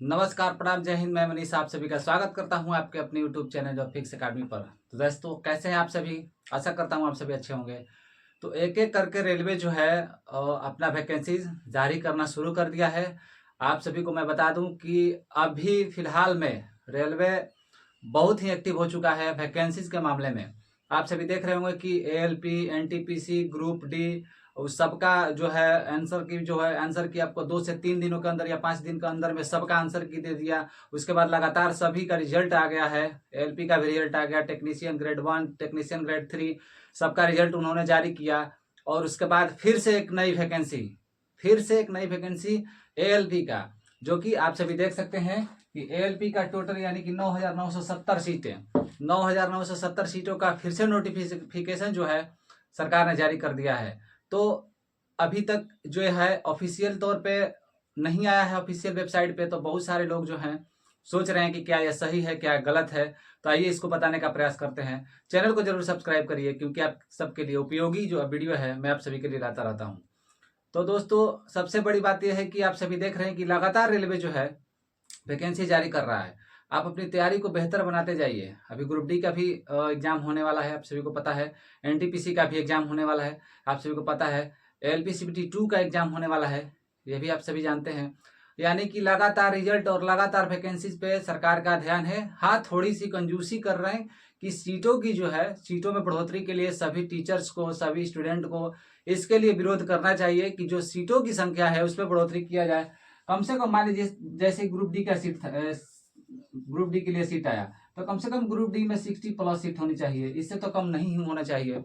नमस्कार, प्रणाम, जय हिंद। मैं मनीष आप सभी का स्वागत करता हूं आपके अपने YouTube channel job fix academy पर। तो दोस्तों, कैसे हैं आप सभी? आशा करता हूं आप सभी अच्छे होंगे। तो एक एक करके रेलवे जो है अपना वैकेंसीज जारी करना शुरू कर दिया है। आप सभी को मैं बता दूं कि अभी फिलहाल में रेलवे बहुत ही एक्टिव हो चुका है वैकेंसीज के मामले में। आप सभी देख रहे होंगे कि एएलपी, एनटीपीसी, ग्रुप डी, उस सबका जो है आंसर की आपको 2 से 3 दिनों के अंदर या 5 दिन के अंदर में सबका आंसर की दे दिया। उसके बाद लगातार सभी का रिजल्ट आ गया है। एएलपी का भी रिजल्ट आ गया, टेक्नीशियन ग्रेड 1, टेक्नीशियन ग्रेड 3, सबका रिजल्ट उन्होंने जारी किया। और उसके बाद फिर से एक नई वैकेंसी एएलपी का, जो कि आप सभी देख सकते हैं कि एएलपी का टोटल यानी कि 9,970 सीटें, 9,970 सीटों का फिर से नोटिफिकेशन जो है सरकार ने जारी कर दिया है। तो अभी तक जो है ऑफिशियल तौर पे नहीं आया है, ऑफिशियल वेबसाइट पे। तो बहुत सारे लोग जो हैं सोच रहे हैं कि क्या यह सही है, क्या गलत है। तो आइए इसको बताने का प्रयास करते हैं। चैनल को जरूर सब्सक्राइब करिए, क्योंकि आप सबके लिए उपयोगी जो वीडियो है मैं आप सभी के लिए लाता रहता हूँ। तो दोस्तों, सबसे बड़ी बात यह है कि आप सभी देख रहे हैं कि लगातार रेलवे जो है वैकेंसी जारी कर रहा है। आप अपनी तैयारी को बेहतर बनाते जाइए। अभी ग्रुप डी का भी एग्जाम होने वाला है, आप सभी को पता है। एनटीपीसी का भी एग्जाम होने वाला है, आप सभी को पता है। एलपीसीबीटी 2 का एग्जाम होने वाला है, ये भी आप सभी जानते हैं। यानी कि लगातार रिजल्ट और लगातार वैकेंसीज पे सरकार का ध्यान है। हाँ, थोड़ी सी कंजूसी कर रहे हैं कि सीटों की जो है, सीटों में बढ़ोतरी के लिए सभी टीचर्स को, सभी स्टूडेंट को इसके लिए विरोध करना चाहिए कि जो सीटों की संख्या है उसमें बढ़ोतरी किया जाए। कम से कम मान लीजिए जैसे ग्रुप डी का सीट था, ग्रुप डी के लिए सीट आया, तो कम से कम ग्रुप डी में 60+ सीट होनी चाहिए, इससे तो कम नहीं होना चाहिए।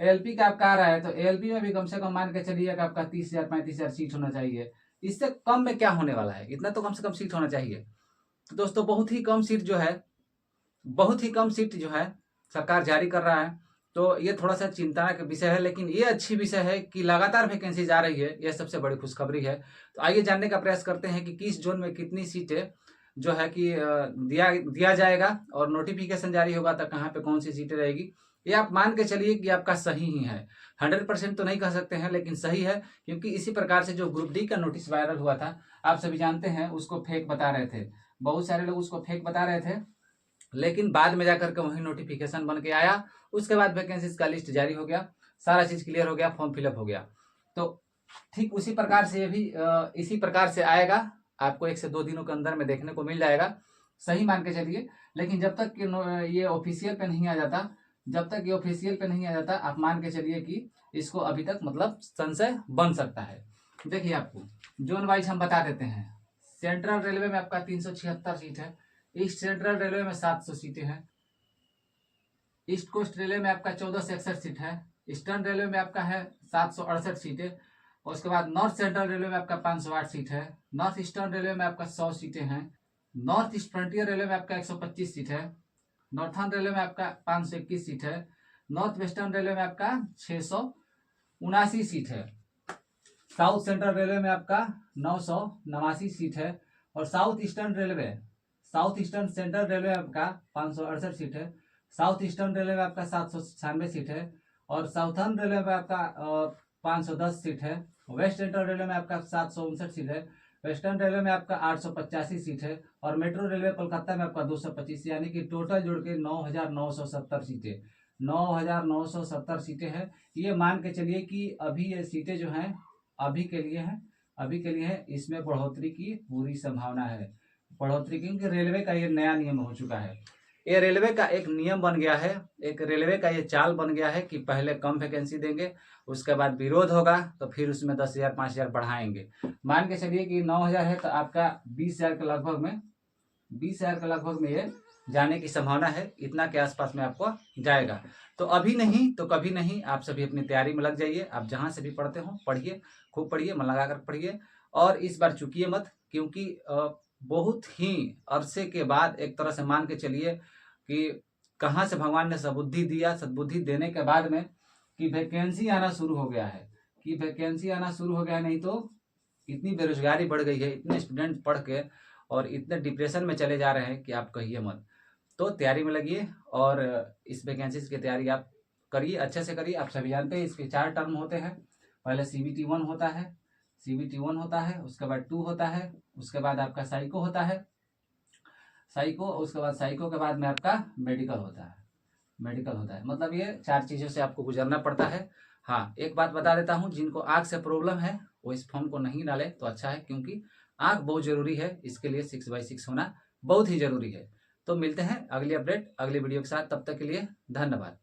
एएलपी का आपका आ रहा है, तो एएलपी में भी कम से कम मान के चलिए कि आपका 30,000 35,000 सीट होना चाहिए। इससे कम में क्या होने वाला है, इतना तो कम से कम सीट होना चाहिए। तो दोस्तों, बहुत ही कम सीट जो है सरकार जारी कर रहा है। तो ये थोड़ा सा चिंता का विषय है, लेकिन ये अच्छी विषय है कि लगातार वैकेंसी आ रही है, यह सबसे बड़ी खुशखबरी है। तो आइए जानने का प्रयास करते हैं कि किस जोन में कितनी सीटें जो है कि दिया जाएगा, और नोटिफिकेशन जारी होगा तो कहाँ पे कौन सी सीटें रहेगी। ये आप मान के चलिए कि आपका सही ही है। 100% तो नहीं कह सकते हैं, लेकिन सही है, क्योंकि इसी प्रकार से जो ग्रुप डी का नोटिस वायरल हुआ था, आप सभी जानते हैं, उसको फेक बता रहे थे। बहुत सारे लोग उसको फेक बता रहे थे, लेकिन बाद में जाकर के वही नोटिफिकेशन बन के आया। उसके बाद वैकेंसीज का लिस्ट जारी हो गया, सारा चीज क्लियर हो गया, फॉर्म फिलअप हो गया। तो ठीक उसी प्रकार से ये भी इसी प्रकार से आएगा। आपको 1 से 2 दिनों के अंदर में देखने को मिल जाएगा, सही मान के चलिए। लेकिन जब तक ये ऑफिशियल पे नहीं आ जाता, आप मान के चलिए कि इसको अभी तक मतलब संशय बन सकता है। देखिए, आपको जोन वाइज हम बता देते हैं। सेंट्रल रेलवे में आपका 376 सीट है। ईस्ट सेंट्रल रेलवे में 700 सीटें हैं। ईस्ट कोस्ट रेलवे में आपका 1461 सीट है। ईस्टर्न रेलवे में आपका है 768 सीटें। और उसके बाद नॉर्थ सेंट्रल रेलवे में आपका 508 सीट है। नॉर्थ ईस्टर्न रेलवे में आपका 100 सीटें हैं। नॉर्थ ईस्ट फ्रंटियर रेलवे में आपका 125 सीट है। नॉर्थर्न रेलवे में आपका 521 सीट है। नॉर्थ वेस्टर्न रेलवे में आपका 679 सीट है। साउथ सेंट्रल रेलवे में आपका 989 सीट है। और साउथ ईस्टर्न सेंट्रल रेलवे में आपका 568 सीट है। साउथ ईस्टर्न रेलवे में आपका 796 सीट है। और साउथर्न रेलवे में आपका 510 सीट है। वेस्ट सेंट्रल रेलवे में आपका 759 सीट है। वेस्टर्न रेलवे में आपका 885 सीट है। और मेट्रो रेलवे कोलकाता में आपका 225, यानी कि टोटल जोड़ के 9,970 सीटें, 9,970 सीटें हैं। ये मान के चलिए कि अभी ये सीटें जो हैं अभी के लिए है। इसमें बढ़ोतरी की पूरी संभावना है। बढ़ोतरी, क्योंकि रेलवे का ये नया नियम हो चुका है। ये रेलवे का एक नियम बन गया है, एक रेलवे का ये चाल बन गया है कि पहले कम वैकेंसी देंगे, उसके बाद विरोध होगा तो फिर उसमें 10,000 5,000 बढ़ाएंगे। मान के चलिए कि 9,000 है, तो आपका 20,000 के लगभग में ये जाने की संभावना है। इतना के आसपास में आपको जाएगा। तो अभी नहीं तो कभी नहीं, आप सभी अपनी तैयारी में लग जाइए। आप जहां से भी पढ़ते हो पढ़िए, खूब पढ़िए, मन लगाकर पढ़िए। और इस बार चूकिए मत, क्योंकि बहुत ही अरसे के बाद एक तरह से मान के चलिए कि कहाँ से भगवान ने सद्बुद्धि देने के बाद में कि वैकेंसी आना शुरू हो गया है। नहीं तो इतनी बेरोजगारी बढ़ गई है, इतने स्टूडेंट पढ़ के और इतने डिप्रेशन में चले जा रहे हैं कि आप कहिए मत। तो तैयारी में लगिए, और इस वैकेंसीज की तैयारी आप करिए, अच्छे से करिए। आप सभी जानते हैं इसके 4 टर्म होते हैं। पहले CBT 1 होता है, CBT 1 होता है, उसके बाद 2 होता है, उसके बाद आपका साइको होता है, साइको, उसके बाद साइको के बाद में आपका मेडिकल होता है, मेडिकल होता है। मतलब ये 4 चीज़ों से आपको गुजरना पड़ता है। हाँ, एक बात बता देता हूँ, जिनको आँख से प्रॉब्लम है वो इस फॉर्म को नहीं डाले तो अच्छा है, क्योंकि आँख बहुत ज़रूरी है, इसके लिए 6/6 होना बहुत ही ज़रूरी है। तो मिलते हैं अगली अपडेट अगली वीडियो के साथ, तब तक के लिए धन्यवाद।